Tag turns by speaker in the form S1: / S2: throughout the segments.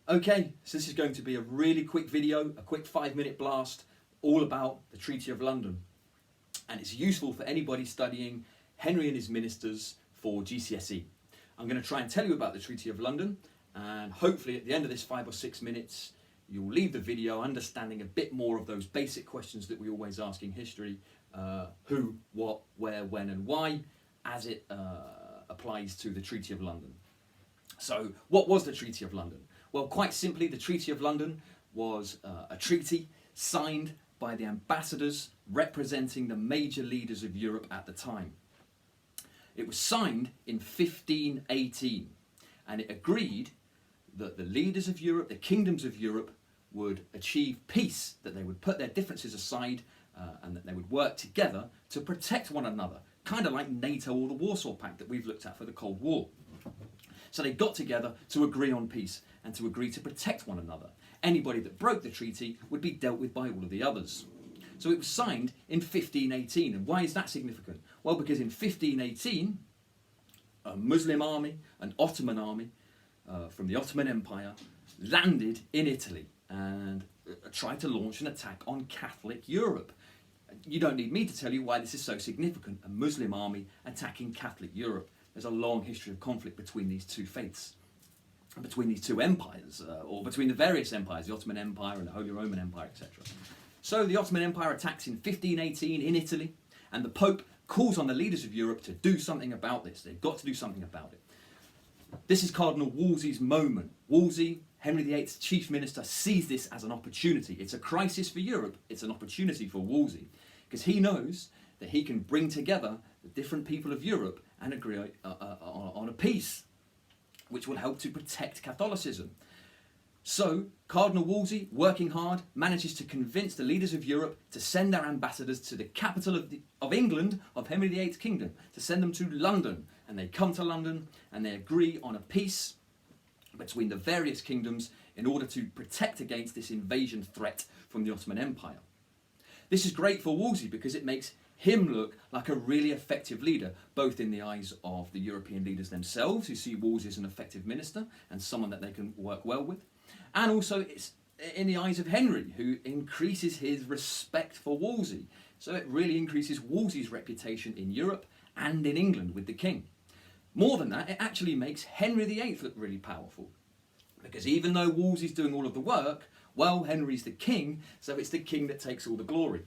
S1: Okay, so this is going to be a really quick video, a quick 5-minute blast, all about the Treaty of London. And it's useful for anybody studying Henry and his ministers for GCSE. I'm going to try and tell you about the Treaty of London, and hopefully at the end of this 5 or 6 minutes, you'll leave the video understanding a bit more of those basic questions that we always ask in history: who, what, where, when and why, as it applies to the Treaty of London. So what was the Treaty of London? Well, quite simply, the Treaty of London was a treaty signed by the ambassadors representing the major leaders of Europe at the time. It was signed in 1518, and it agreed that the leaders of Europe, the kingdoms of Europe, would achieve peace, that they would put their differences aside, and that they would work together to protect one another, kind of like NATO or the Warsaw Pact that we've looked at for the Cold War. So they got together to agree on peace and to agree to protect one another. Anybody that broke the treaty would be dealt with by all of the others. So it was signed in 1518. And why is that significant? Well, because in 1518, a Muslim army, an Ottoman army from the Ottoman Empire, landed in Italy and tried to launch an attack on Catholic Europe. You don't need me to tell you why this is so significant, a Muslim army attacking Catholic Europe. There's a long history of conflict between these two faiths, between these two empires, or between the various empires, the Ottoman Empire and the Holy Roman Empire, etc. So the Ottoman Empire attacks in 1518 in Italy, and the Pope calls on the leaders of Europe to do something about this. They've got to do something about it. This is Cardinal Wolsey's moment. Wolsey, Henry VIII's chief minister, sees this as an opportunity. It's a crisis for Europe. It's an opportunity for Wolsey, because he knows that he can bring together the different people of Europe and agree on a peace which will help to protect Catholicism. So Cardinal Wolsey, working hard, manages to convince the leaders of Europe to send their ambassadors to the capital of England, of Henry VIII's kingdom, to send them to London. And they come to London and they agree on a peace between the various kingdoms in order to protect against this invasion threat from the Ottoman Empire. This is great for Wolsey because it makes him look like a really effective leader, both in the eyes of the European leaders themselves, who see Wolsey as an effective minister and someone that they can work well with, and also it's in the eyes of Henry, who increases his respect for Wolsey. So it really increases Wolsey's reputation in Europe and in England with the king. More than that, it actually makes Henry VIII look really powerful, because even though Wolsey's doing all of the work, well, Henry's the king, so it's the king that takes all the glory.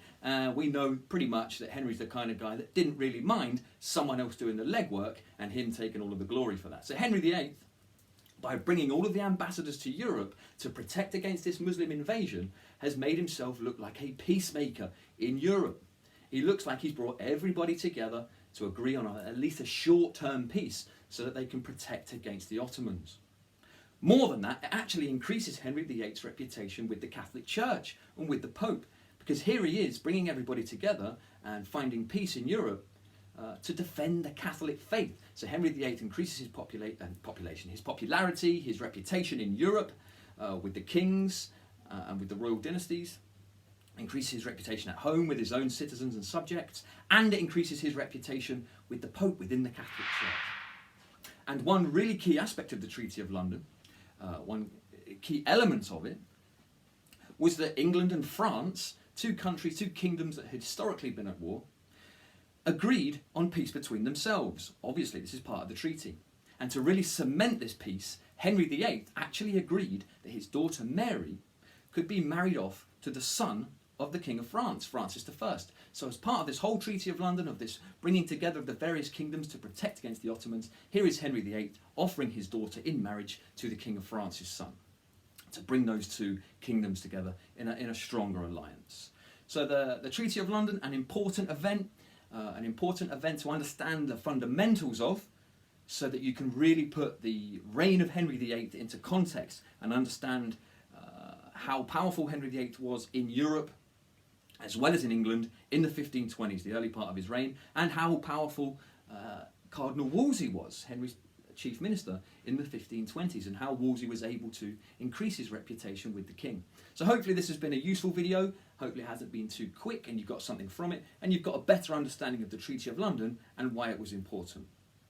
S1: We know pretty much that Henry's the kind of guy that didn't really mind someone else doing the legwork and him taking all of the glory for that. So Henry VIII, by bringing all of the ambassadors to Europe to protect against this Muslim invasion, has made himself look like a peacemaker in Europe. He looks like he's brought everybody together to agree on at least a short-term peace so that they can protect against the Ottomans. More than that, it actually increases Henry VIII's reputation with the Catholic Church and with the Pope, because here he is bringing everybody together and finding peace in Europe to defend the Catholic faith. So Henry VIII increases his population, his popularity, his reputation in Europe with the kings and with the royal dynasties, increases his reputation at home with his own citizens and subjects, and it increases his reputation with the Pope within the Catholic Church. And one really key aspect of the Treaty of London, one key element of it, was that England and France, two countries, two kingdoms that had historically been at war, agreed on peace between themselves. Obviously, this is part of the treaty. And to really cement this peace, Henry VIII actually agreed that his daughter Mary could be married off to the son of the King of France, Francis I. So as part of this whole Treaty of London, of this bringing together of the various kingdoms to protect against the Ottomans, here is Henry VIII offering his daughter in marriage to the King of France's son, to bring those two kingdoms together in a stronger alliance. So the Treaty of London, an important event to understand the fundamentals of, so that you can really put the reign of Henry VIII into context and understand how powerful Henry VIII was in Europe as well as in England in the 1520s, the early part of his reign, and how powerful Cardinal Wolsey was, Henry's chief minister, in the 1520s, and how Wolsey was able to increase his reputation with the king. So hopefully this has been a useful video, hopefully it hasn't been too quick and you've got something from it, and you've got a better understanding of the Treaty of London and why it was important.